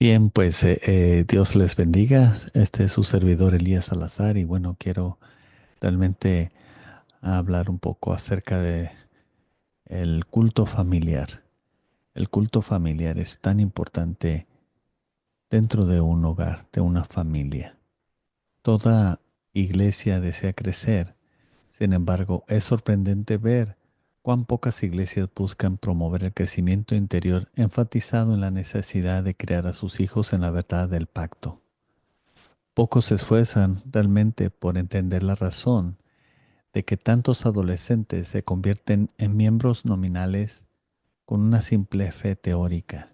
Bien, pues Dios les bendiga. Este es su servidor Elías Salazar y bueno, quiero realmente hablar un poco acerca de el culto familiar. El culto familiar es tan importante dentro de un hogar, de una familia. Toda iglesia desea crecer. Sin embargo, es sorprendente ver cuán pocas iglesias buscan promover el crecimiento interior enfatizado en la necesidad de criar a sus hijos en la verdad del pacto. Pocos se esfuerzan realmente por entender la razón de que tantos adolescentes se convierten en miembros nominales con una simple fe teórica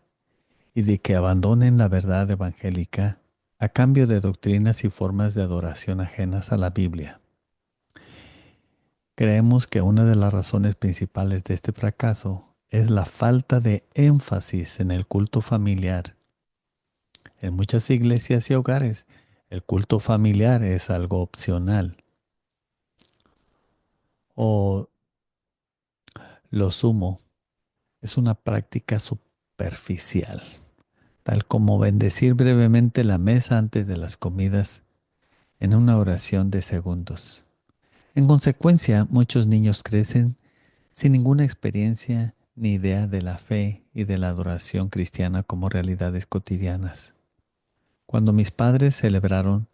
y de que abandonen la verdad evangélica a cambio de doctrinas y formas de adoración ajenas a la Biblia. Creemos que una de las razones principales de este fracaso es la falta de énfasis en el culto familiar. En muchas iglesias y hogares, el culto familiar es algo opcional o lo sumo es una práctica superficial, tal como bendecir brevemente la mesa antes de las comidas en una oración de segundos. En consecuencia, muchos niños crecen sin ninguna experiencia ni idea de la fe y de la adoración cristiana como realidades cotidianas. Cuando mis padres celebraron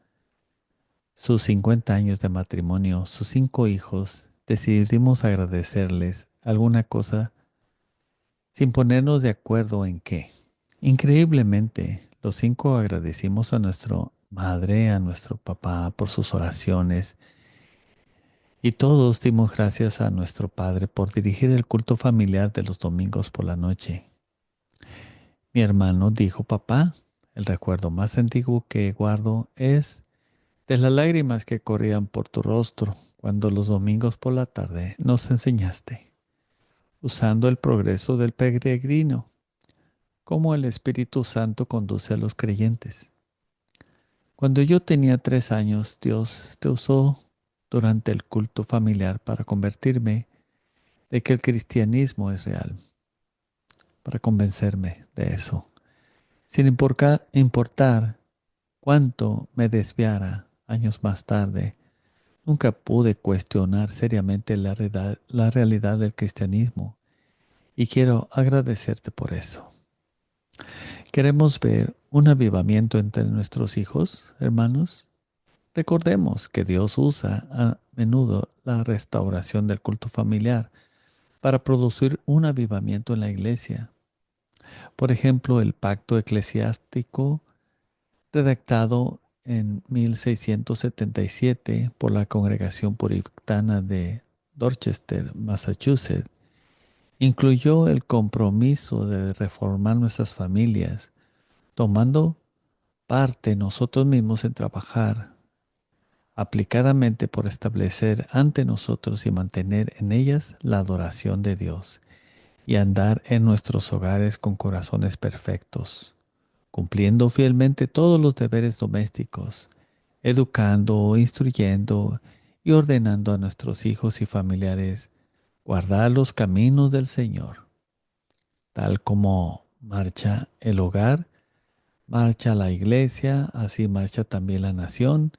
sus 50 años de matrimonio, sus 5 hijos, decidimos agradecerles alguna cosa sin ponernos de acuerdo en qué. Increíblemente, los 5 agradecimos a nuestra madre, a nuestro papá por sus oraciones y todos dimos gracias a nuestro padre por dirigir el culto familiar de los domingos por la noche. Mi hermano dijo, papá, el recuerdo más antiguo que guardo es de las lágrimas que corrían por tu rostro cuando los domingos por la tarde nos enseñaste, usando el progreso del peregrino cómo el Espíritu Santo conduce a los creyentes. Cuando yo tenía 3 años, Dios te usó durante el culto familiar para convertirme de que el cristianismo es real, para convencerme de eso, sin importar cuánto me desviara años más tarde. Nunca pude cuestionar seriamente la realidad del cristianismo y quiero agradecerte por eso. ¿Queremos ver un avivamiento entre nuestros hijos, hermanos? Recordemos que Dios usa a menudo la restauración del culto familiar para producir un avivamiento en la iglesia. Por ejemplo, el pacto eclesiástico redactado en 1677 por la Congregación Puritana de Dorchester, Massachusetts, incluyó el compromiso de reformar nuestras familias, tomando parte nosotros mismos en trabajar aplicadamente por establecer ante nosotros y mantener en ellas la adoración de Dios y andar en nuestros hogares con corazones perfectos, cumpliendo fielmente todos los deberes domésticos, educando, instruyendo y ordenando a nuestros hijos y familiares guardar los caminos del Señor, tal como marcha el hogar, marcha la iglesia, así marcha también la nación.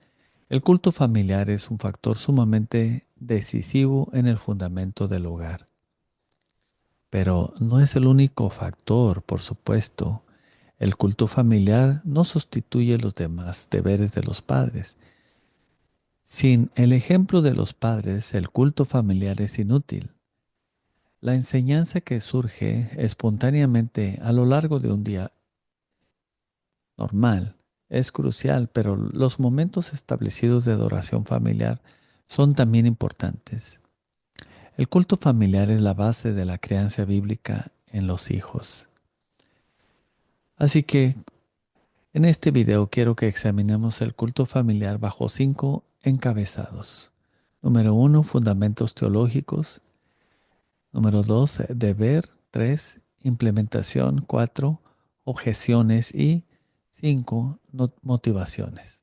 El culto familiar es un factor sumamente decisivo en el fundamento del hogar, pero no es el único factor, por supuesto. El culto familiar no sustituye los demás deberes de los padres. Sin el ejemplo de los padres, el culto familiar es inútil. La enseñanza que surge espontáneamente a lo largo de un día normal es crucial, pero los momentos establecidos de adoración familiar son también importantes. El culto familiar es la base de la crianza bíblica en los hijos. Así que en este video quiero que examinemos el culto familiar bajo 5 encabezados. Número 1, fundamentos teológicos. Número 2, deber. 3, implementación. 4, objeciones. Y 5, motivaciones.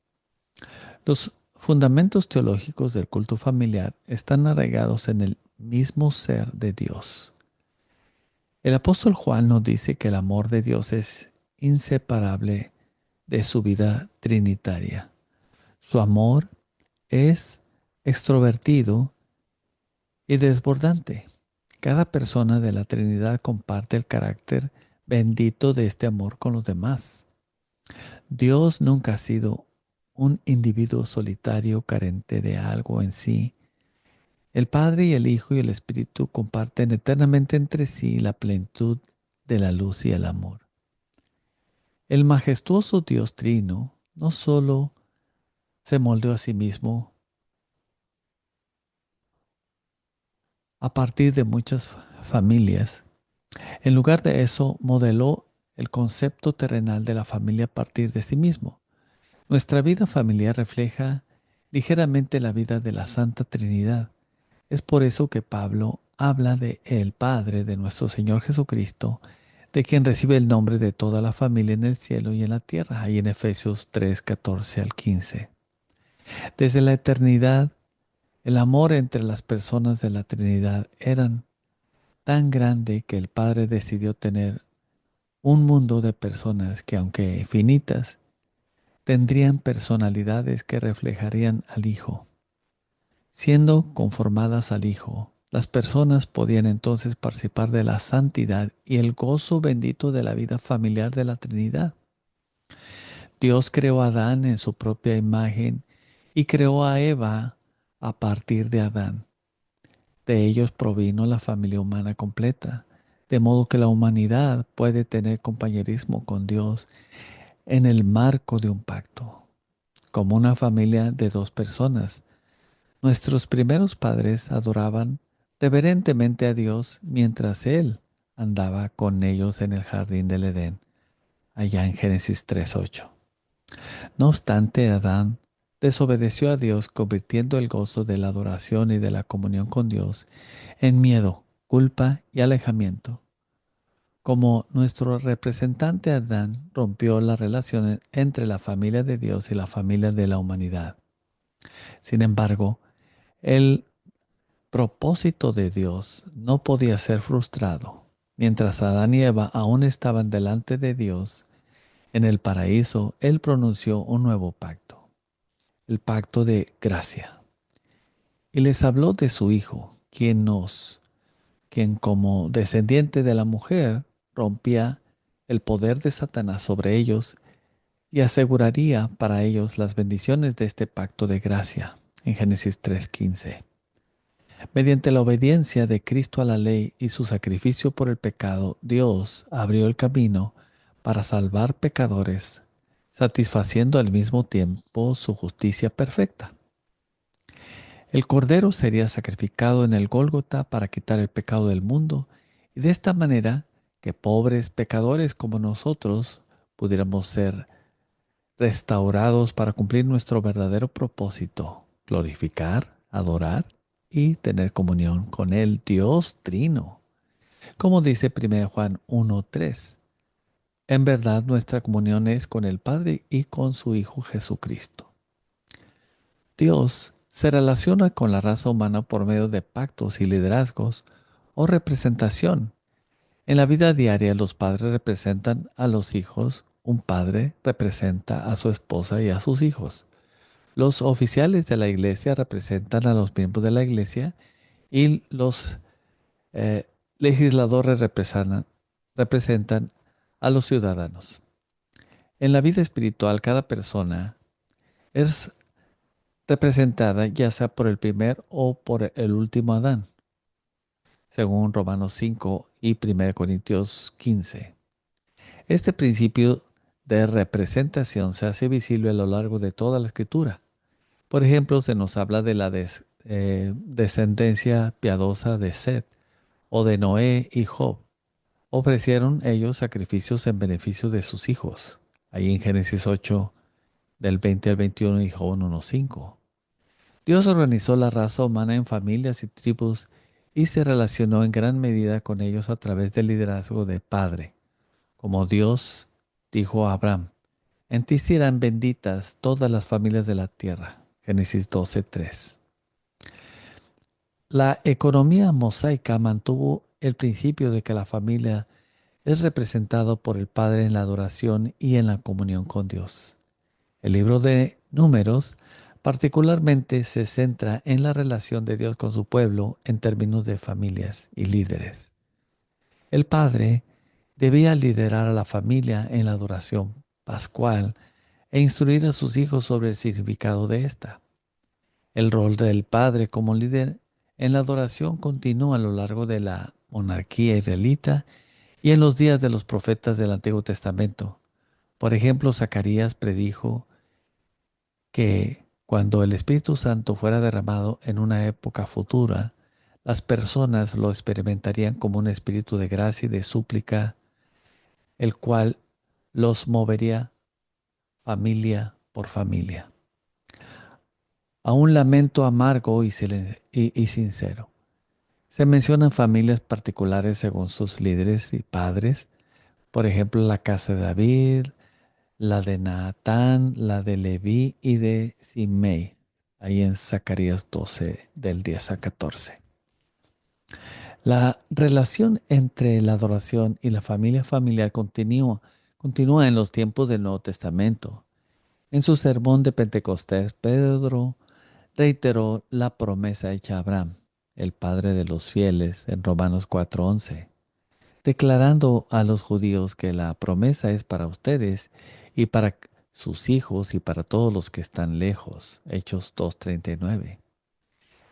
Los fundamentos teológicos del culto familiar están arraigados en el mismo ser de Dios. El apóstol Juan nos dice que el amor de Dios es inseparable de su vida trinitaria. Su amor es extrovertido y desbordante. Cada persona de la Trinidad comparte el carácter bendito de este amor con los demás. Dios nunca ha sido un individuo solitario carente de algo en sí. El Padre y el Hijo y el Espíritu comparten eternamente entre sí la plenitud de la luz y el amor. El majestuoso Dios Trino no solo se moldeó a sí mismo a partir de muchas familias. En lugar de eso, modeló el concepto terrenal de la familia a partir de sí mismo. Nuestra vida familiar refleja ligeramente la vida de la Santa Trinidad. Es por eso que Pablo habla de el Padre de nuestro Señor Jesucristo, de quien recibe el nombre de toda la familia en el cielo y en la tierra, ahí en Efesios 3, 14 al 15. Desde la eternidad, el amor entre las personas de la Trinidad eran tan grande que el Padre decidió tener un mundo de personas que, aunque finitas, tendrían personalidades que reflejarían al Hijo. Siendo conformadas al Hijo, las personas podían entonces participar de la santidad y el gozo bendito de la vida familiar de la Trinidad. Dios creó a Adán en su propia imagen y creó a Eva a partir de Adán. De ellos provino la familia humana completa, de modo que la humanidad puede tener compañerismo con Dios en el marco de un pacto, como una familia de dos personas. Nuestros primeros padres adoraban reverentemente a Dios mientras Él andaba con ellos en el jardín del Edén, allá en Génesis 3:8. No obstante, Adán desobedeció a Dios, convirtiendo el gozo de la adoración y de la comunión con Dios en miedo, culpa y alejamiento. Como nuestro representante Adán rompió la relación entre la familia de Dios y la familia de la humanidad. Sin embargo, el propósito de Dios no podía ser frustrado. Mientras Adán y Eva aún estaban delante de Dios en el paraíso, Él pronunció un nuevo pacto, el pacto de gracia. Y les habló de su Hijo, quien como descendiente de la mujer rompía el poder de Satanás sobre ellos y aseguraría para ellos las bendiciones de este pacto de gracia, en Génesis 3:15. Mediante la obediencia de Cristo a la ley y su sacrificio por el pecado, Dios abrió el camino para salvar pecadores, satisfaciendo al mismo tiempo su justicia perfecta. El Cordero sería sacrificado en el Gólgota para quitar el pecado del mundo, y de esta manera que pobres pecadores como nosotros pudiéramos ser restaurados para cumplir nuestro verdadero propósito, glorificar, adorar y tener comunión con el Dios Trino. Como dice 1 Juan 1:3, en verdad nuestra comunión es con el Padre y con su Hijo Jesucristo. Dios se relaciona con la raza humana por medio de pactos y liderazgos o representación. En la vida diaria los padres representan a los hijos, un padre representa a su esposa y a sus hijos. Los oficiales de la iglesia representan a los miembros de la iglesia y los eh, legisladores representan a los ciudadanos. En la vida espiritual, cada persona es representada ya sea por el primer o por el último Adán, según Romanos 5 y 1 Corintios 15. Este principio de representación se hace visible a lo largo de toda la escritura. Por ejemplo, se nos habla de la descendencia piadosa de Set o de Noé y Job. Ofrecieron ellos sacrificios en beneficio de sus hijos. Ahí en Génesis 8, del 20 al 21 y Job 1:5. Dios organizó la raza humana en familias y tribus y se relacionó en gran medida con ellos a través del liderazgo de Padre. Como Dios dijo a Abraham, en ti serán benditas todas las familias de la tierra. Génesis 12:3. La economía mosaica mantuvo el principio de que la familia es representado por el Padre en la adoración y en la comunión con Dios. El libro de Números particularmente se centra en la relación de Dios con su pueblo en términos de familias y líderes. El padre debía liderar a la familia en la adoración pascual e instruir a sus hijos sobre el significado de esta. El rol del padre como líder en la adoración continúa a lo largo de la monarquía israelita y en los días de los profetas del Antiguo Testamento. Por ejemplo, Zacarías predijo que cuando el Espíritu Santo fuera derramado en una época futura, las personas lo experimentarían como un espíritu de gracia y de súplica, el cual los movería familia por familia, a un lamento amargo y sincero. Se mencionan familias particulares según sus líderes y padres, por ejemplo, la casa de David, la de Natán, la de Leví y de Simei, ahí en Zacarías 12, del 10 a 14. La relación entre la adoración y la familia familiar continúa en los tiempos del Nuevo Testamento. En su sermón de Pentecostés, Pedro reiteró la promesa hecha a Abraham, el padre de los fieles, en Romanos 4:11, declarando a los judíos que la promesa es para ustedes y para sus hijos y para todos los que están lejos. Hechos 2:39.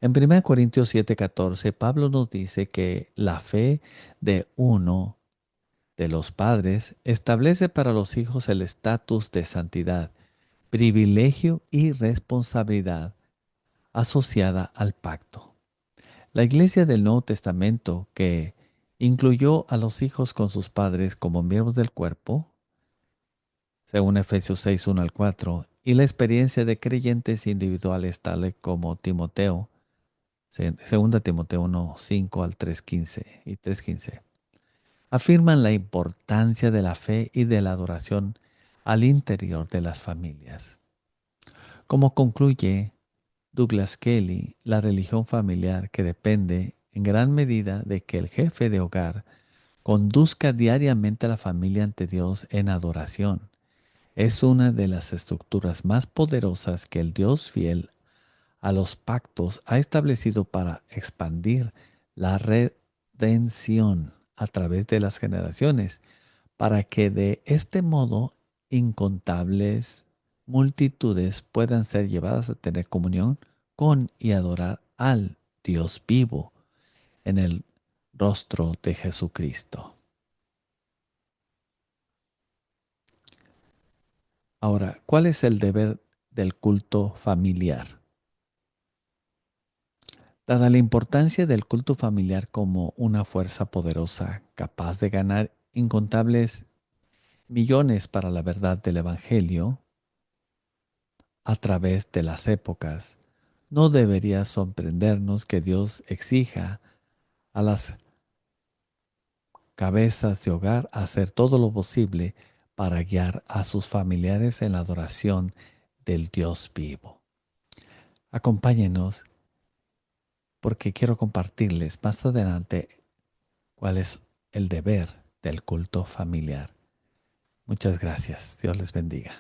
En 1 Corintios 7:14, Pablo nos dice que la fe de uno de los padres establece para los hijos el estatus de santidad, privilegio y responsabilidad asociada al pacto. La Iglesia del Nuevo Testamento, que incluyó a los hijos con sus padres como miembros del cuerpo, según Efesios 6:1 al 4, y la experiencia de creyentes individuales tales como Timoteo, segunda Timoteo 1:5 al 3:15 y 3:15, afirman la importancia de la fe y de la adoración al interior de las familias. Como concluye Douglas Kelly, la religión familiar, que depende en gran medida de que el jefe de hogar conduzca diariamente a la familia ante Dios en adoración, es una de las estructuras más poderosas que el Dios fiel a los pactos ha establecido para expandir la redención a través de las generaciones, para que de este modo incontables multitudes puedan ser llevadas a tener comunión con y adorar al Dios vivo en el rostro de Jesucristo. Ahora, ¿cuál es el deber del culto familiar? Dada la importancia del culto familiar como una fuerza poderosa capaz de ganar incontables millones para la verdad del Evangelio a través de las épocas, no debería sorprendernos que Dios exija a las cabezas de hogar hacer todo lo posible para guiar a sus familiares en la adoración del Dios vivo. Acompáñenos porque quiero compartirles más adelante cuál es el deber del culto familiar. Muchas gracias. Dios les bendiga.